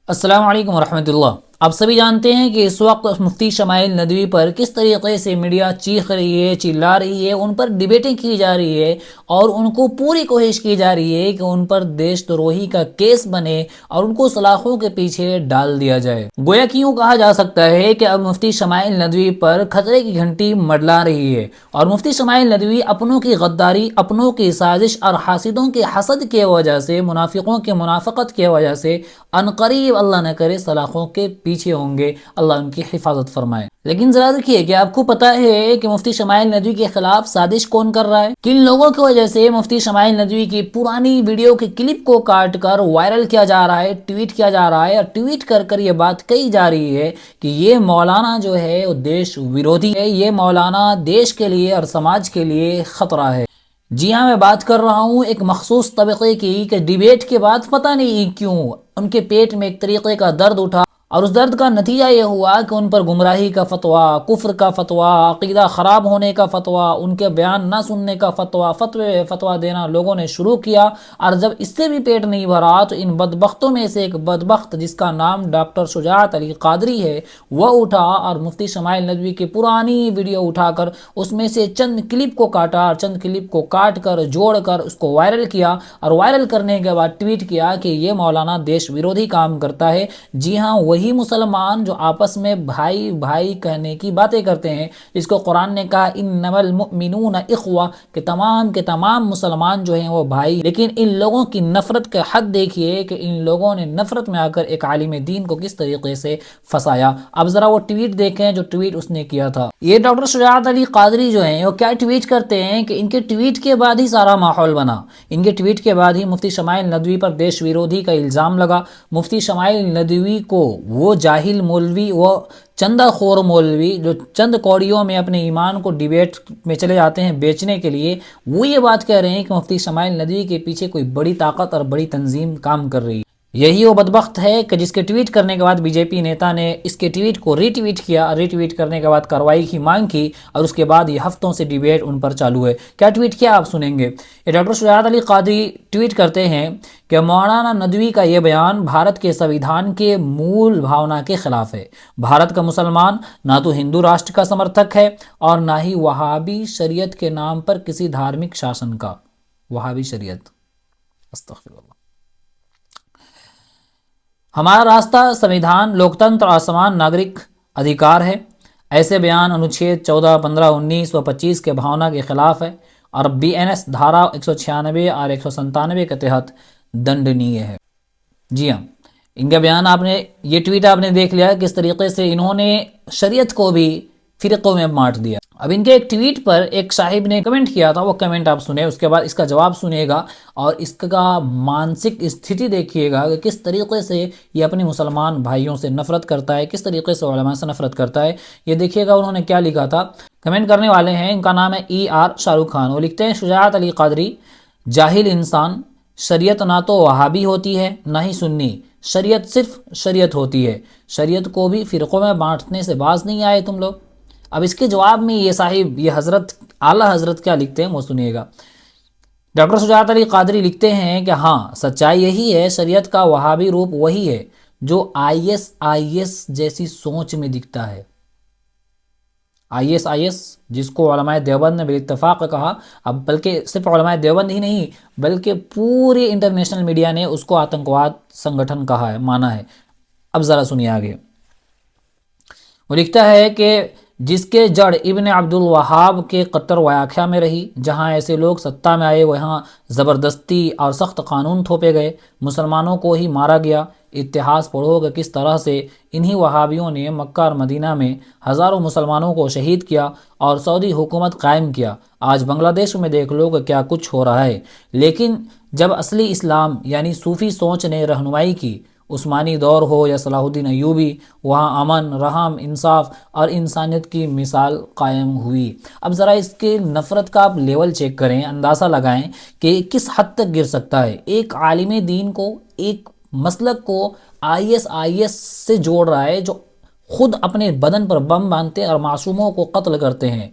السلام علیکم ورحمۃ اللہ۔ آپ سبھی جانتے ہیں کہ اس وقت مفتی شمائل ندوی پر کس طریقے سے میڈیا چیخ رہی ہے، چلا رہی ہے، ان پر ڈبیٹیں کی جا رہی ہے اور ان کو پوری کوشش کی جا رہی ہے کہ ان پر دیش دروہی کا کیس بنے اور ان کو سلاخوں کے پیچھے ڈال دیا جائے۔ گویا کہ یوں کہا جا سکتا ہے کہ اب مفتی شمائل ندوی پر خطرے کی گھنٹی منڈلا رہی ہے اور مفتی شمائل ندوی اپنوں کی غداری، اپنوں کی سازش اور حاسدوں کے حسد کی وجہ سے، منافقوں کی منافقت کی وجہ سے عنقریب اللہ نہ کرے سلاخوں کے پیچھے ہوں گے۔ اللہ ان کی حفاظت فرمائے۔ لیکن ذرا دیکھیے کہ آپ کو پتا ہے کہ مفتی شمائل ندوی کے خلاف سازش کون کر رہا ہے؟ کن لوگوں کی وجہ سے مفتی شمائل ندوی کی پرانی ویڈیو کے کلپ کو کاٹ کر وائرل کیا جا رہا ہے، ٹویٹ کیا جا رہا ہے اور ٹویٹ کر کر یہ بات کہی جا رہی ہے کہ یہ مولانا جو ہے وہ دیش ویرودھی ہے، یہ مولانا دیش کے لیے اور سماج کے لیے خطرہ ہے۔ جی ہاں، میں بات کر رہا ہوں ایک مخصوص طبقے کی کہ ڈیبیٹ کے بعد پتہ نہیں کیوں ان کے پیٹ میں ایک طریقے کا درد اٹھا اور اس درد کا نتیجہ یہ ہوا کہ ان پر گمراہی کا فتویٰ، کفر کا فتویٰ، عقیدہ خراب ہونے کا فتویٰ، ان کے بیان نہ سننے کا فتویٰ دینا لوگوں نے شروع کیا۔ اور جب اس سے بھی پیٹ نہیں بھرا تو ان بدبختوں میں سے ایک بدبخت جس کا نام ڈاکٹر شجاعت علی قادری ہے، وہ اٹھا اور مفتی شمائل ندوی کی پرانی ویڈیو اٹھا کر اس میں سے چند کلپ کو کاٹا اور چند کلپ کو کاٹ کر جوڑ کر اس کو وائرل کیا اور وائرل کرنے کے بعد ٹویٹ کیا کہ یہ مولانا دیش ویرودھی کام کرتا ہے۔ جی ہاں، وہی مسلمان جو آپس میں بھائی بھائی کہنے کی باتیں کرتے ہیں، جس کو قرآن نے کہا انما المؤمنون اخوہ، کہ تمام کے تمام مسلمان جو ہیں وہ بھائی، لیکن ان لوگوں کی نفرت کا حد دیکھیے کہ ان لوگوں نے نفرت میں آ کر ایک عالم دین کو کس طریقے سے پھنسایا۔ اب ذرا وہ ٹویٹ دیکھیں جو ٹویٹ اس نے کیا تھا۔ یہ ڈاکٹر شجاعت علی قادری جو ہیں وہ کیا ٹویٹ کرتے ہیں کہ ان کے ٹویٹ کے بعد ہی سارا ماحول بنا، ان کے ٹویٹ کے بعد ہی مفتی شمائل ندوی پر دیش ویرودھی کا الزام لگا۔ مفتی شمائل ندوی کو وہ جاہل مولوی، وہ چندہ خور مولوی جو چند کوڑیوں میں اپنے ایمان کو ڈیبیٹ میں چلے جاتے ہیں بیچنے کے لیے، وہ یہ بات کہہ رہے ہیں کہ مفتی شمائل ندوی کے پیچھے کوئی بڑی طاقت اور بڑی تنظیم کام کر رہی ہے۔ یہی وہ بدبخت ہے کہ جس کے ٹویٹ کرنے کے بعد بی جے پی نیتا نے اس کے ٹویٹ کو ری ٹویٹ کیا، ری ٹویٹ کرنے کے بعد کارروائی کی مانگ کی اور اس کے بعد یہ ہفتوں سے ڈیبیٹ ان پر چالو ہے۔ کیا ٹویٹ کیا آپ سنیں گے۔ یہ ڈاکٹر شجاعت علی قادری ٹویٹ کرتے ہیں کہ مولانا ندوی کا یہ بیان بھارت کے سویدھان کے مول بھاونا کے خلاف ہے۔ بھارت کا مسلمان نہ تو ہندو راشٹر کا سمرتھک ہے اور نہ ہی وہابی شریعت کے نام پر کسی دھارمک شاسن کا۔ وہابی شریعت، استغفر اللہ۔ ہمارا راستہ سمویدھان، لوکتنتر اور سمان ناگرک ادھیکار ہے۔ ایسے بیان انوچھید 14، 15، 19 و 25 کے بھاونا کے خلاف ہے اور BNS دھارا 196 اور 197 کے تحت دنڈنیہ ہے۔ جی ہاں، ان کا بیان یہ ٹویٹ آپ نے دیکھ لیا کس طریقے سے انہوں نے شریعت کو بھی فرقوں میں بانٹ دیا۔ اب ان کے ایک ٹویٹ پر ایک صاحب نے کمنٹ کیا تھا، وہ کمنٹ آپ سنیں، اس کے بعد اس کا جواب سنیے گا اور اس کا مانسک استھتی دیکھیے گا کہ کس طریقے سے یہ اپنے مسلمان بھائیوں سے نفرت کرتا ہے، کس طریقے سے علماء سے نفرت کرتا ہے۔ یہ دیکھیے گا انہوں نے کیا لکھا تھا۔ کمنٹ کرنے والے ہیں، ان کا نام ہے ER شاہ رخ خان۔ وہ لکھتے ہیں شجاعت علی قادری جاہل انسان، شریعت نہ تو وہابی ہوتی ہے نہ ہی سنی، شریعت صرف شریعت ہوتی ہے، شریعت کو بھی فرقوں میں بانٹنے سے باز نہیں آئے تم لوگ۔ اب اس کے جواب میں یہ صاحب، یہ حضرت، اعلیٰ حضرت کیا لکھتے ہیں وہ سنیے گا۔ ڈاکٹر شجاعت علی قادری لکھتے ہیں کہ ہاں، سچائی یہی ہے، شریعت کا وہابی روپ وہی ہے جو IS جیسی سوچ میں دکھتا ہے۔ IS جس کو علماء دیوبند نے بالاتفاق کہا، اب بلکہ صرف علماء دیوبند ہی نہیں بلکہ پوری انٹرنیشنل میڈیا نے اس کو آتنکواد سنگٹھن کہا ہے، مانا ہے۔ اب ذرا سنیے آگے۔ وہ لکھتا ہے کہ جس کے جڑ ابن عبد الوہاب کے قطر ویاکھیا میں رہی، جہاں ایسے لوگ سطح میں آئے وہاں زبردستی اور سخت قانون تھوپے گئے، مسلمانوں کو ہی مارا گیا۔ اتہاس پڑھو کہ کس طرح سے انہی وہابیوں نے مکہ اور مدینہ میں ہزاروں مسلمانوں کو شہید کیا اور سعودی حکومت قائم کیا۔ آج بنگلہ دیش میں دیکھ لو کہ کیا کچھ ہو رہا ہے۔ لیکن جب اصلی اسلام یعنی صوفی سوچ نے رہنمائی کی، عثمانی دور ہو یا صلاح الدین ایوبی، وہاں امن، رحم، انصاف اور انسانیت کی مثال قائم ہوئی۔ اب ذرا اس کے نفرت کا آپ لیول چیک کریں، اندازہ لگائیں کہ کس حد تک گر سکتا ہے۔ ایک عالم دین کو، ایک مسلک کو IS سے جوڑ رہا ہے جو خود اپنے بدن پر بم باندھتے ہیں اور معصوموں کو قتل کرتے ہیں۔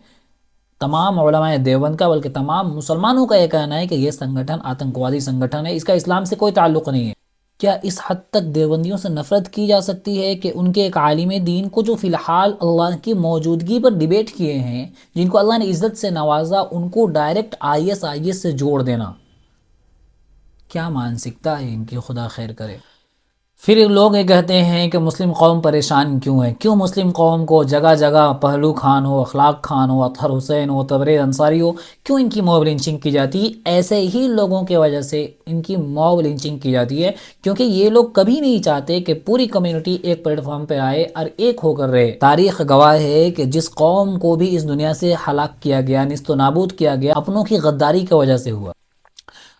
تمام علماء دیوبند کا بلکہ تمام مسلمانوں کا یہ کہنا ہے کہ یہ سنگٹھن آتنکوادی سنگٹھن ہے، اس کا اسلام سے کوئی تعلق نہیں ہے۔ کیا اس حد تک دیوبندیوں سے نفرت کی جا سکتی ہے کہ ان کے ایک عالم دین کو جو فی الحال اللہ کی موجودگی پر ڈیبیٹ کیے ہیں، جن کو اللہ نے عزت سے نوازا، ان کو ڈائریکٹ IS سے جوڑ دینا؟ کیا مانسکتا ہے ان کی، خدا خیر کرے۔ پھر لوگ یہ کہتے ہیں کہ مسلم قوم پریشان کیوں ہے، کیوں مسلم قوم کو جگہ جگہ پہلو خان ہو، اخلاق خان ہو، اطہر حسین ہو، تبریز انصاری ہو، کیوں ان کی موب لنچنگ کی جاتی ہے؟ ایسے ہی لوگوں کی وجہ سے ان کی موب لنچنگ کی جاتی ہے، کیونکہ یہ لوگ کبھی نہیں چاہتے کہ پوری کمیونٹی ایک پلیٹ فارم پہ آئے اور ایک ہو کر رہے۔ تاریخ گواہ ہے کہ جس قوم کو بھی اس دنیا سے ہلاک کیا گیا، نیست و نابود کیا گیا، اپنوں کی غداری کی وجہ سے ہوا۔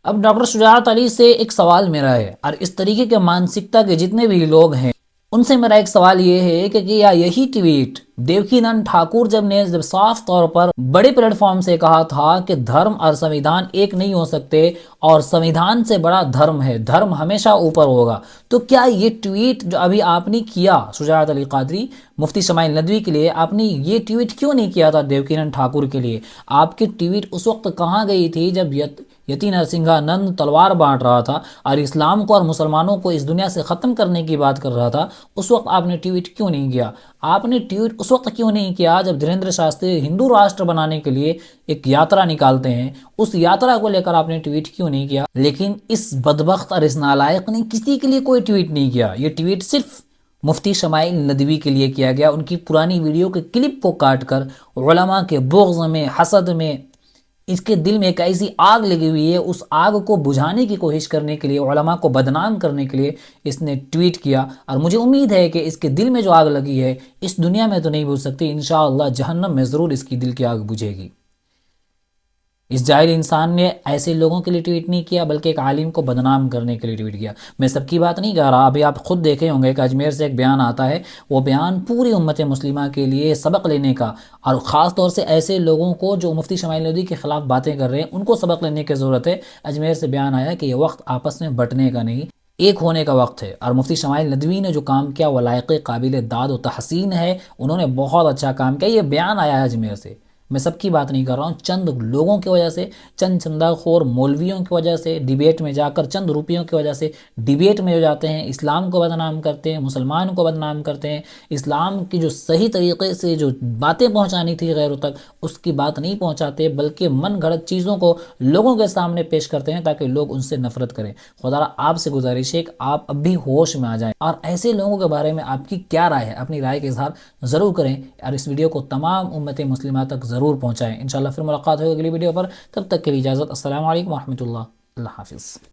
اب ڈاکٹر شجاعت علی سے ایک سوال میرا ہے، اور اس طریقے کے مانسکتا کے جتنے بھی لوگ ہیں ان سے میرا ایک سوال یہ ہے کہ کیا یہی ٹویٹ دیوکی نند ٹھاکر جب صاف طور پر بڑے پلیٹ فارم سے کہا تھا کہ دھرم اور سنویدھان ایک نہیں ہو سکتے اور سنویدھان سے بڑا دھرم ہے، دھرم ہمیشہ اوپر ہوگا، تو کیا یہ ٹویٹ جو ابھی آپ نے کیا شجاعت علی قادری مفتی شمائل ندوی کے لیے، آپ نے یہ ٹویٹ کیوں نہیں کیا تھا دیوکی نند ٹھاکر کے لیے؟ آپ کی ٹویٹ اس وقت کہاں گئی تھی جب یتی نرسنگھا نند تلوار بانٹ رہا تھا اور اسلام کو اور مسلمانوں کو اس دنیا سے ختم کرنے کی بات کر رہا تھا؟ اس وقت آپ نے ٹویٹ کیوں نہیں کیا؟ آپ نے ٹویٹ اس وقت کیوں نہیں کیا جب دھریندر شاستری ہندو راشٹر بنانے کے لیے ایک یاترا نکالتے ہیں؟ اس یاترا کو لے کر آپ نے ٹویٹ کیوں نہیں کیا؟ لیکن اس بدبخت اور اس نالائق نے کسی کے لیے کوئی ٹویٹ نہیں کیا۔ یہ ٹویٹ صرف مفتی شمائل ندوی کے لیے کیا گیا، ان کی پرانی ویڈیو کے کلپ کو کاٹ کر علماء کے بغض میں، حسد میں، اس کے دل میں ایک ایسی آگ لگی ہوئی ہے، اس آگ کو بجھانے کی کوشش کرنے کے لیے، علماء کو بدنام کرنے کے لیے اس نے ٹویٹ کیا، اور مجھے امید ہے کہ اس کے دل میں جو آگ لگی ہے اس دنیا میں تو نہیں بجھ سکتی، انشاءاللہ جہنم میں ضرور اس کی دل کی آگ بجھے گی۔ اس جاہل انسان نے ایسے لوگوں کے لیے ٹویٹ نہیں کیا بلکہ ایک عالم کو بدنام کرنے کے لیے ٹویٹ کیا۔ میں سب کی بات نہیں کہہ رہا، ابھی آپ خود دیکھے ہوں گے کہ اجمیر سے ایک بیان آتا ہے، وہ بیان پوری امت مسلمہ کے لیے سبق لینے کا، اور خاص طور سے ایسے لوگوں کو جو مفتی شمائل ندوی کے خلاف باتیں کر رہے ہیں ان کو سبق لینے کی ضرورت ہے۔ اجمیر سے بیان آیا کہ یہ وقت آپس میں بٹنے کا نہیں، ایک ہونے کا وقت ہے، اور مفتی شمائل ندوی نے جو کام کیا وہ لائق قابل داد و تحسین ہے، انہوں نے بہت اچھا کام کیا۔ یہ بیان آیا ہے اجمیر سے، میں سب کی بات نہیں کر رہا ہوں، چند لوگوں کی وجہ سے، چند چندہ خور مولویوں کی وجہ سے، ڈیبیٹ میں جا کر چند روپیوں کی وجہ سے ڈیبیٹ میں جو جاتے ہیں اسلام کو بدنام کرتے ہیں، مسلمان کو بدنام کرتے ہیں، اسلام کی جو صحیح طریقے سے جو باتیں پہنچانی تھی غیروں تک اس کی بات نہیں پہنچاتے، بلکہ من گھڑت چیزوں کو لوگوں کے سامنے پیش کرتے ہیں تاکہ لوگ ان سے نفرت کریں۔ خدا آپ سے گزارش ہے کہ آپ اب بھی ہوش میں آ جائیں، اور ایسے لوگوں کے بارے میں آپ کی کیا رائے ہے، اپنی رائے کا اظہار ضرور کریں، اور اس ویڈیو کو تمام امت مسلمہ تک ضرور پہنچائیں۔ انشاءاللہ پھر ملاقات ہوگی اگلی ویڈیو پر، تب تک کے لیے اجازت، السلام علیکم ورحمۃ اللہ، اللہ حافظ۔